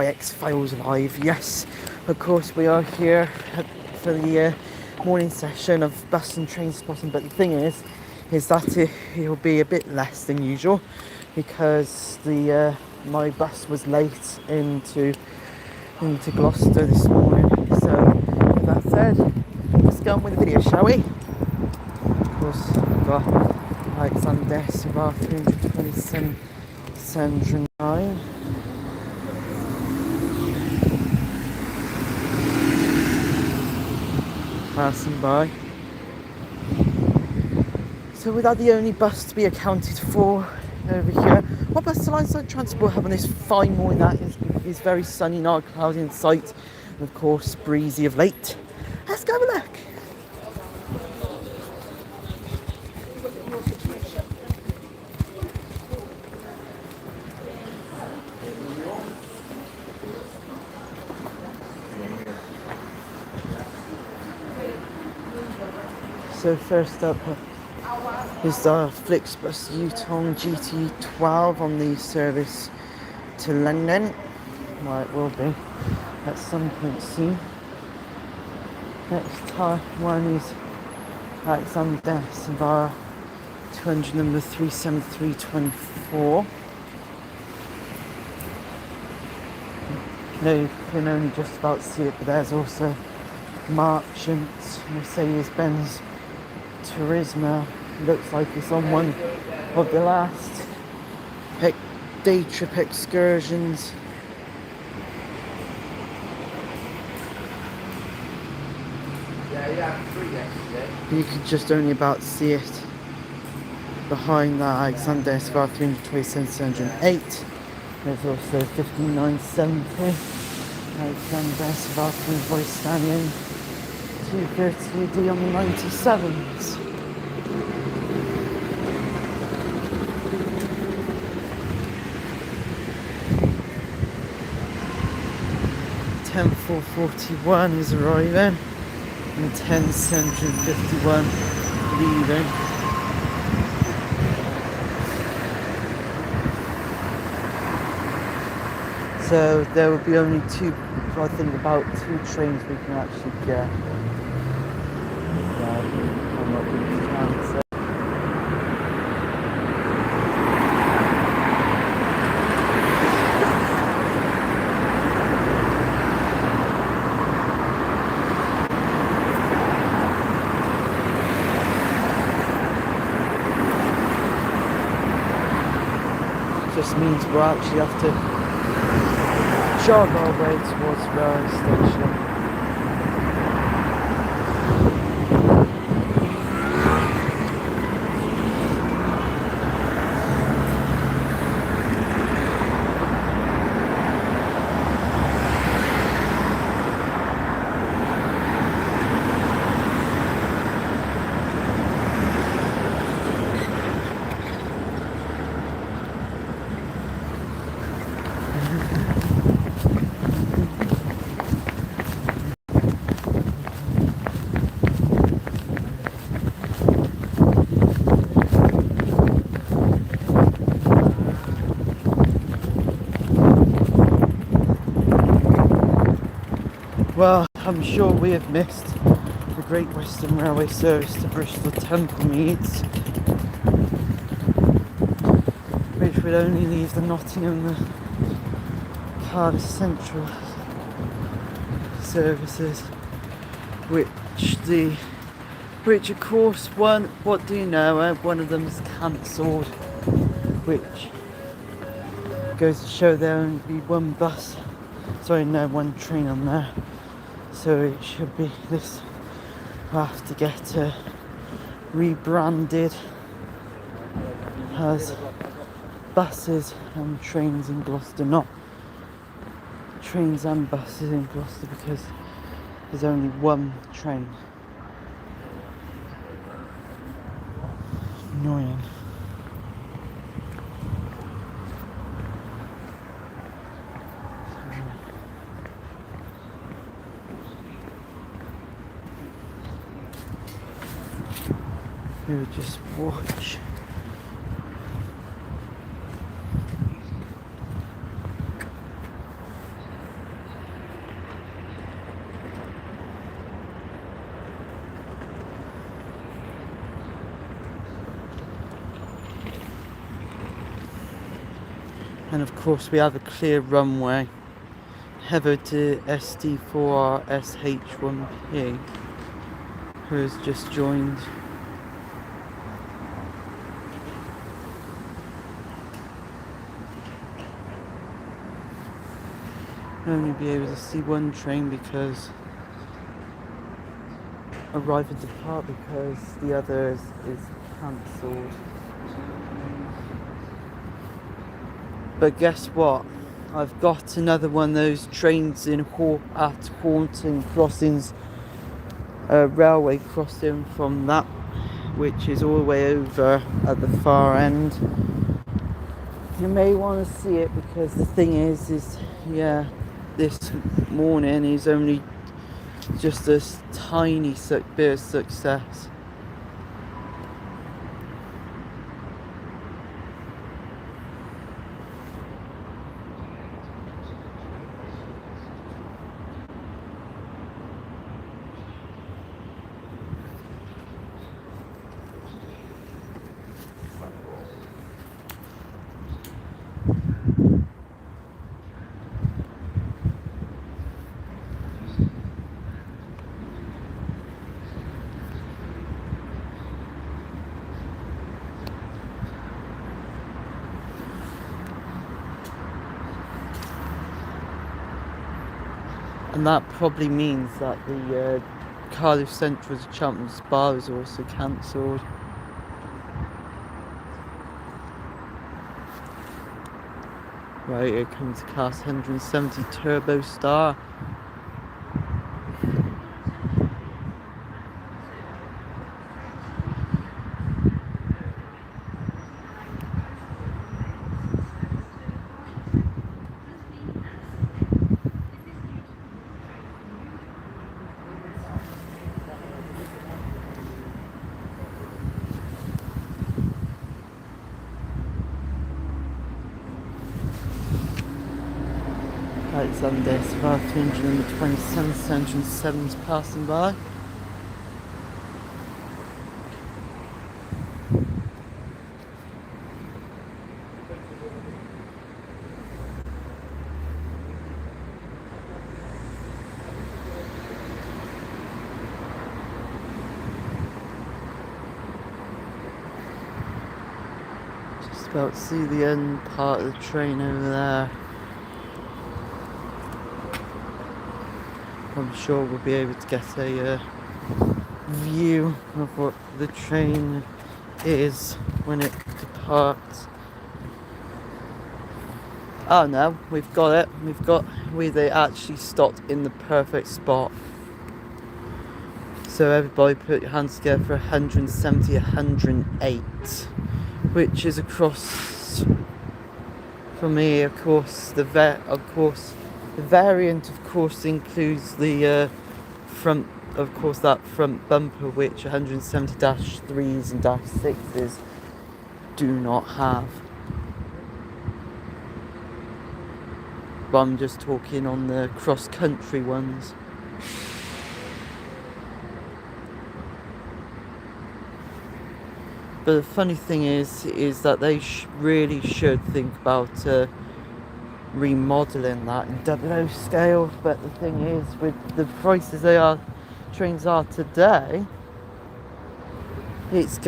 X Files Live. Yes, of course we are here for the morning session of bus and train spotting, but the thing is that it'll be a bit less than usual because the my bus was late into Gloucester this morning. So with that said, let's go on with the video, shall we? Of course, we've got Alexander Silva 327 9. Passing by. So with that the only bus to be accounted for over here. What bus to Lineside Transport have on this fine morning that is very sunny, not cloudy in sight, and of course breezy of late. Let's go have a look. So first up is the Flixbus Yutong GT12 on the service to London. Well, it will be at some point soon. Next one is Alexander Silva 200 number 37324. No, you can only just about see it, but there's also Marchant Mercedes-Benz Turismo. Looks like it's on one of the last day trip excursions. You can just only about see it behind that Alexander Esvar 327-708. There's also 5970 Alexander Esvar Voice Stallion 230D on the 97s. Ten 441 is arriving and 10-751 leaving. So there will be only two, I think about 2 trains we can actually get. I'm not going to cancel. Just means we'll actually have to jog our way towards the railway station. Well, I'm sure we have missed the Great Western Railway service to Bristol Templemeads, which would only leave the Nottingham and the Cardiff Central services, which of course what do you know, one of them is cancelled, which goes to show there only be one one train on there. So it should be this. We'll have to get rebranded as buses and trains in Gloucester, not trains and buses in Gloucester, because there's only one train. Annoying. We would just watch. And of course we have a clear runway. Heather to SD4RSH1P, who has just joined. I'll only be able to see one train because arrive and depart because the other is cancelled. But guess what? I've got another one of those trains at Horton Crossings, railway crossing from that, which is all the way over at the far end. You may want to see it because the thing is yeah, this morning is only just a tiny bit of success. And that probably means that the Cardiff Central to Cheltenham Spa is also cancelled. Right, here comes Class 170 Turbo Star. Alexander, it's about 227 207 passing by. Just about to see the end part of the train over there. I'm sure we'll be able to get a view of what the train is when it departs. Oh no, we've got it. They actually stopped in the perfect spot. So everybody put your hands together for 170, 108, which is across from here. Of course, the variant, of course, includes the front, of course, that front bumper, which 170-3s and -6s do not have. But I'm just talking on the cross-country ones. But the funny thing is that they really should think about remodeling that in 00 scale. But the thing is, with the prices trains are today, it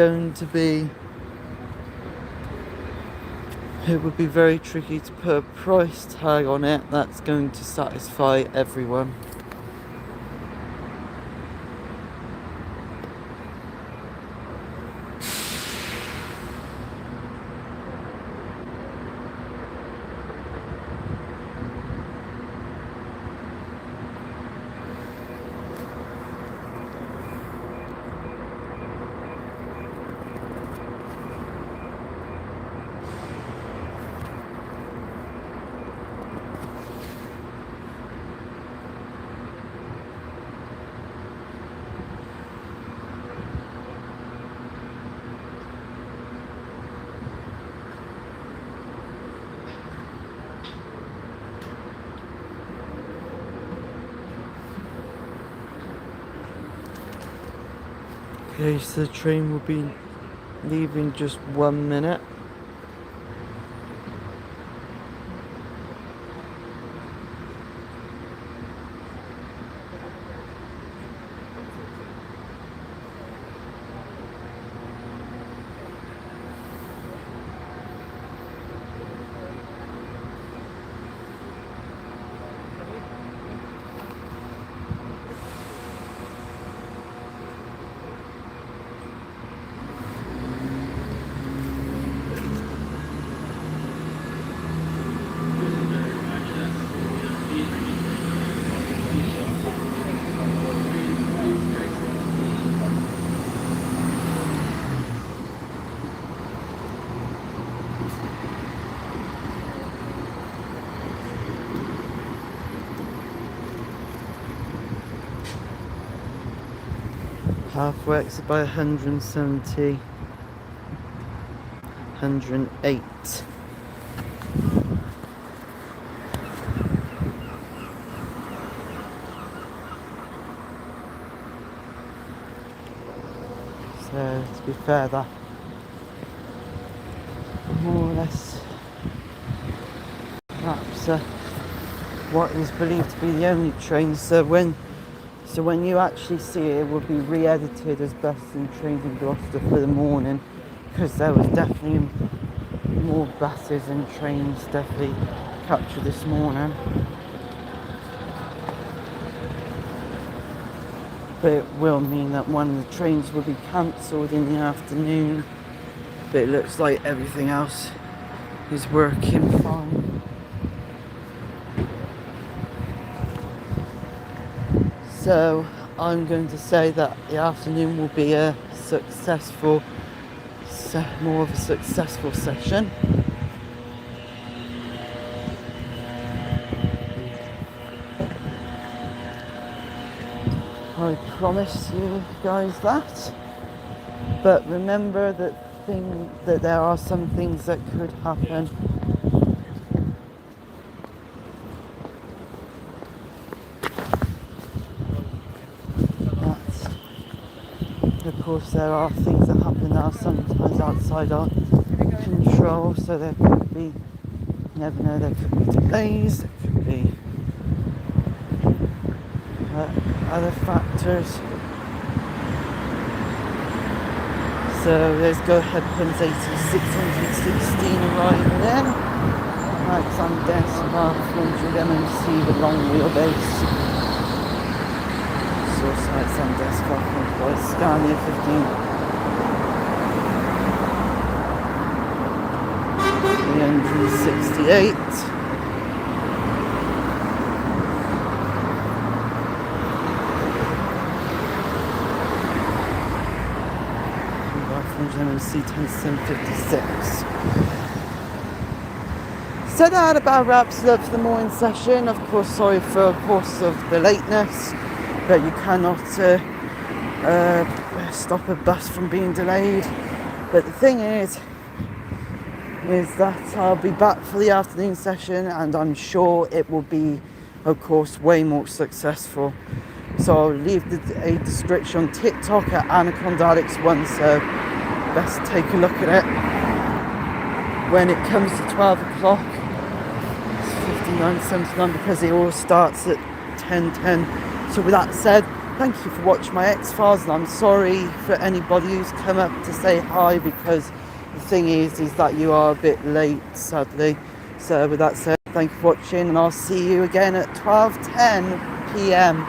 would be very tricky to put a price tag on it that's going to satisfy everyone. Okay, so the train will be leaving just 1 minute. Half works by 170, 108. So to be fair, that more or less perhaps what is believed to be the only train. So when you actually see it, it will be re-edited as Buses and Trains in Gloucester for the morning, because there was definitely more buses and trains definitely captured this morning. But it will mean that one of the trains will be cancelled in the afternoon. But it looks like everything else is working fine. So I'm going to say that the afternoon will be a successful, more of a successful session. I promise you guys that. But remember that there are some things that could happen. Of course, there are things that happen that are sometimes outside our control, so there could be, you never know, there could be delays, there could be other factors. So there's go ahead pins 8616 arriving in. Alexander Spark 400 MMC with long wheelbase. Source Alexander Spark Scania 15. 368. MMC 10756. So that about wraps it up for the morning session. Of course, sorry for the lateness, but you cannot stop a bus from being delayed. But the thing is that I'll be back for the afternoon session, and I'm sure it will be, of course, way more successful. So I'll leave a description on TikTok at AnacondaAlex1, so best take a look at it. When it comes to 12 o'clock, it's 59.79 because it all starts at 10:10. So with that said, thank you for watching my X-Files, and I'm sorry for anybody who's come up to say hi, because the thing is that you are a bit late, sadly. So with that said, thank you for watching, and I'll see you again at 12:10 p.m.